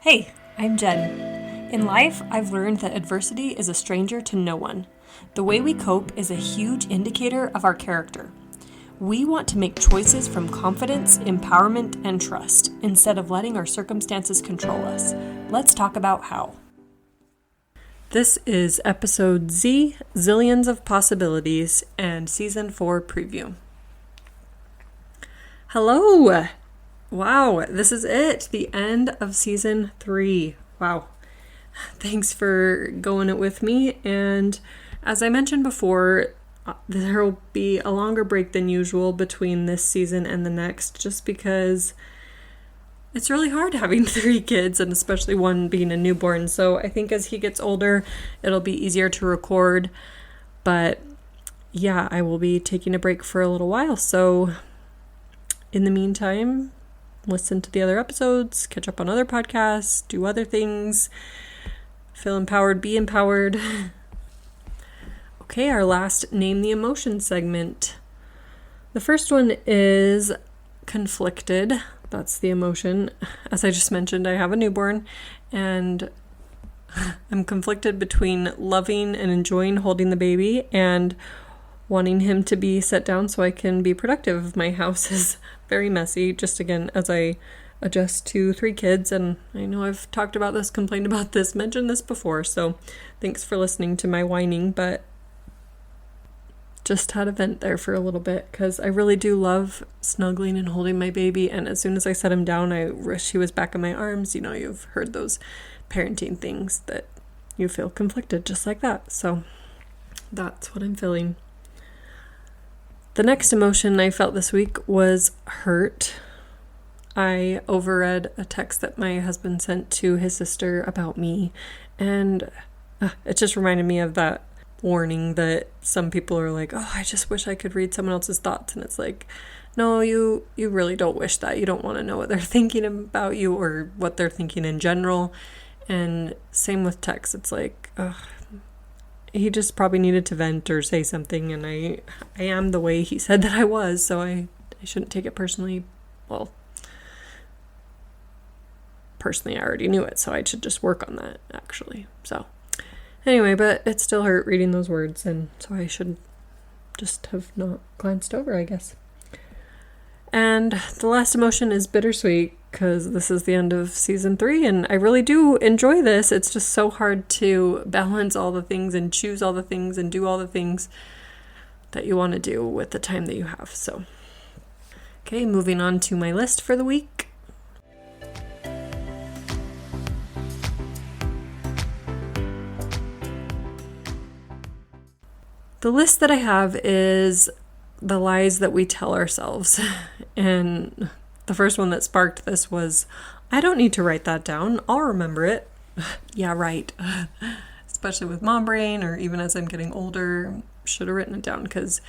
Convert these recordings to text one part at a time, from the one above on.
Hey, I'm Jen. In life, I've learned that adversity is a stranger to no one. The way we cope is a huge indicator of our character. We want to make choices from confidence, empowerment, and trust, instead of letting our circumstances control us. Let's talk about how. This is episode Z, Zillions of Possibilities, and season 4 preview. Hello! Wow, this is it, the end of season 3. Wow. Thanks for going it with me. And as I mentioned before, there will be a longer break than usual between this season and the next, just because it's really hard having 3 kids, and especially one being a newborn. So I think as he gets older, it'll be easier to record. But yeah, I will be taking a break for a little while. So in the meantime, listen to the other episodes, catch up on other podcasts, do other things, feel empowered, be empowered. Okay, our last Name the Emotion segment. The first one is conflicted. That's the emotion. As I just mentioned, I have a newborn, and I'm conflicted between loving and enjoying holding the baby and wanting him to be set down so I can be productive. My house is very messy, just again, as I adjust to 3 kids, and I know I've talked about this, complained about this, mentioned this before, so thanks for listening to my whining, but just had a vent there for a little bit, because I really do love snuggling and holding my baby, and as soon as I set him down, I wish he was back in my arms. You know, you've heard those parenting things that you feel conflicted just like that, so that's what I'm feeling. The next emotion I felt this week was hurt. I overread a text that my husband sent to his sister about me, and it just reminded me of that warning that some people are like, oh, I just wish I could read someone else's thoughts, and it's like, no, you really don't wish that. You don't want to know what they're thinking about you or what they're thinking in general. And same with text. It's like, he just probably needed to vent or say something, and I am the way he said that I was, so I shouldn't take it personally. Well, personally, I already knew it, so I should just work on that, actually. So anyway, but it still hurt reading those words, and so I should just have not glanced over, I guess. And the last emotion is bittersweet, because this is the end of season 3, and I really do enjoy this. It's just so hard to balance all the things and choose all the things and do all the things that you want to do with the time that you have. So, okay, moving on to my list for the week. The list that I have is the lies that we tell ourselves. And the first one that sparked this was, I don't need to write that down. I'll remember it. Yeah, right. Especially with mom brain, or even as I'm getting older, should have written it down, because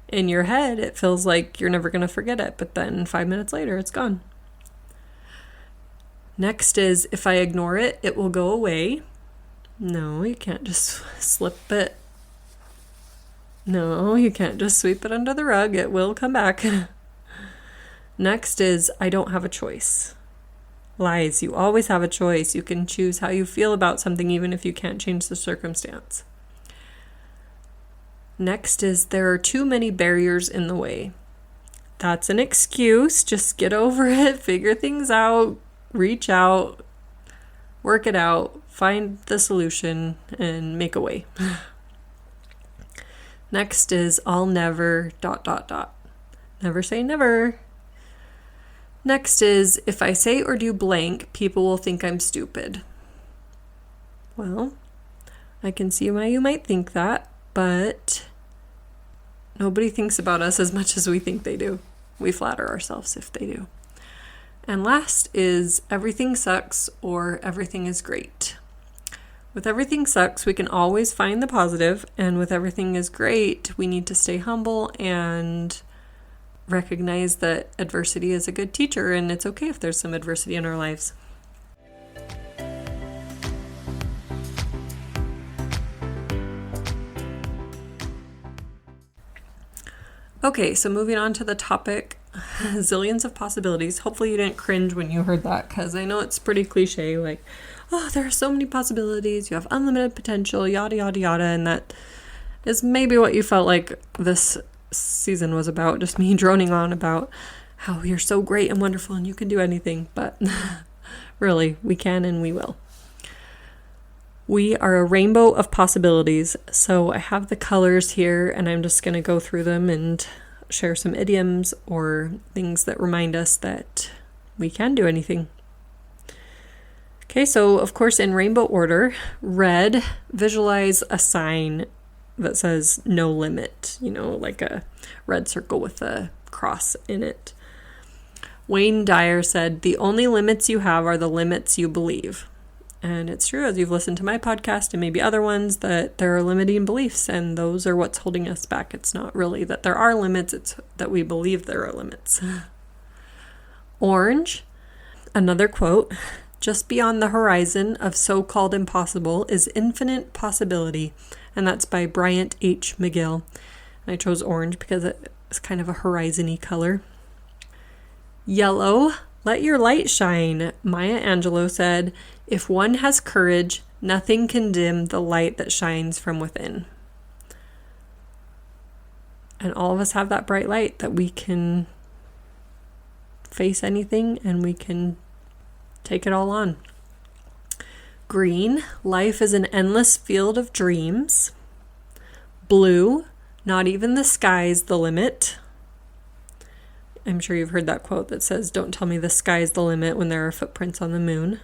in your head, it feels like you're never going to forget it. But then 5 minutes later, it's gone. Next is, if I ignore it, it will go away. No, you can't just slip it. No, you can't just sweep it under the rug. It will come back. Next is, I don't have a choice. Lies. You always have a choice. You can choose how you feel about something even if you can't change the circumstance. Next is, there are too many barriers in the way. That's an excuse. Just get over it. Figure things out. Reach out. Work it out. Find the solution and make a way. Next is, I'll never ... Never say never. Next is, if I say or do blank, people will think I'm stupid. Well, I can see why you might think that, but nobody thinks about us as much as we think they do. We flatter ourselves if they do. And last is, everything sucks or everything is great. With everything sucks, we can always find the positive, and with everything is great, we need to stay humble and recognize that adversity is a good teacher, and it's okay if there's some adversity in our lives. Okay, so moving on to the topic Zillions of possibilities. Hopefully you didn't cringe when you heard that, because I know it's pretty cliche, like, oh, there are so many possibilities, you have unlimited potential, yada, yada, yada, and that is maybe what you felt like this season was about, just me droning on about how you're so great and wonderful and you can do anything, but really, we can and we will. We are a rainbow of possibilities, so I have the colors here and I'm just going to go through them and share some idioms or things that remind us that we can do anything. Okay, so of course in rainbow order, red, visualize a sign that says no limit, like a red circle with a cross in it. Wayne Dyer said, the only limits you have are the limits you believe. And it's true, as you've listened to my podcast and maybe other ones, that there are limiting beliefs, and those are what's holding us back. It's not really that there are limits, it's that we believe there are limits. Orange, another quote, just beyond the horizon of so-called impossible is infinite possibility. And that's by Bryant H. McGill. And I chose orange because it's kind of a horizon-y color. Yellow, let your light shine. Maya Angelou said, if one has courage, nothing can dim the light that shines from within. And all of us have that bright light that we can face anything and we can take it all on. Green, life is an endless field of dreams. Blue, not even the sky's the limit. I'm sure you've heard that quote that says, don't tell me the sky's the limit when there are footprints on the moon.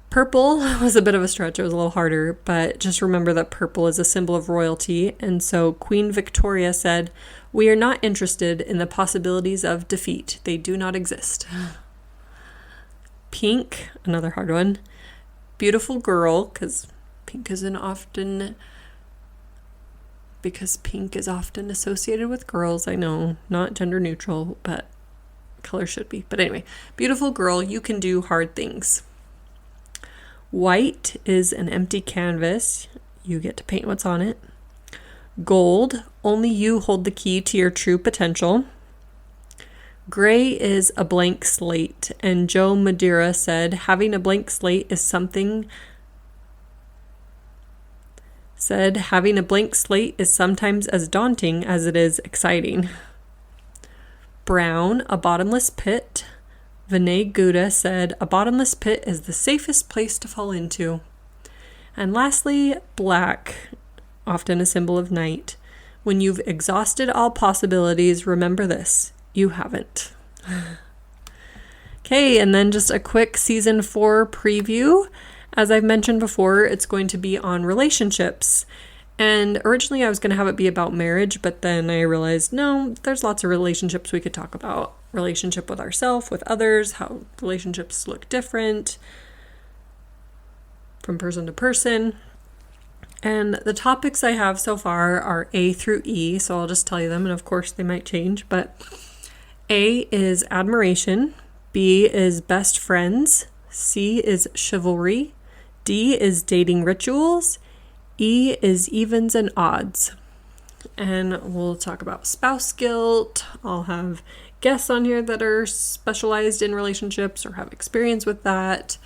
Purple was a bit of a stretch. It was a little harder, but just remember that purple is a symbol of royalty. And so Queen Victoria said, we are not interested in the possibilities of defeat. They do not exist. Pink, another hard one. Beautiful girl, because pink is often associated with girls. I know, not gender neutral, but color should be. But anyway, beautiful girl, you can do hard things. White is an empty canvas. You get to paint what's on it. Gold, only you hold the key to your true potential. Gray is a blank slate, and Joe Madeira said, having a blank slate is sometimes as daunting as it is exciting. Brown, a bottomless pit. Vinay Gouda said, a bottomless pit is the safest place to fall into. And lastly, black, often a symbol of night. When you've exhausted all possibilities, remember this. You haven't. Okay, and then just a quick season 4 preview. As I've mentioned before, it's going to be on relationships. And originally I was going to have it be about marriage, but then I realized, no, there's lots of relationships we could talk about. Relationship with ourselves, with others, how relationships look different from person to person. And the topics I have so far are A through E, so I'll just tell you them, and of course they might change, but A is admiration, B is best friends, C is chivalry, D is dating rituals, E is evens and odds. And we'll talk about spouse guilt. I'll have guests on here that are specialized in relationships or have experience with that.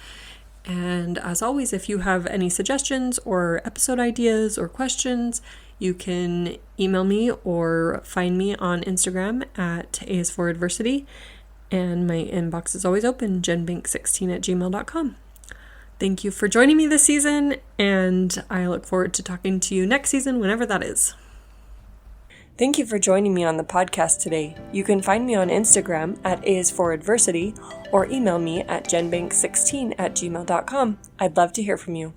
And as always, if you have any suggestions or episode ideas or questions, you can email me or find me on Instagram at A is for Adversity. And my inbox is always open, jenbank16@gmail.com. Thank you for joining me this season, and I look forward to talking to you next season, whenever that is. Thank you for joining me on the podcast today. You can find me on Instagram at A is for Adversity or email me at jenbank16@gmail.com. I'd love to hear from you.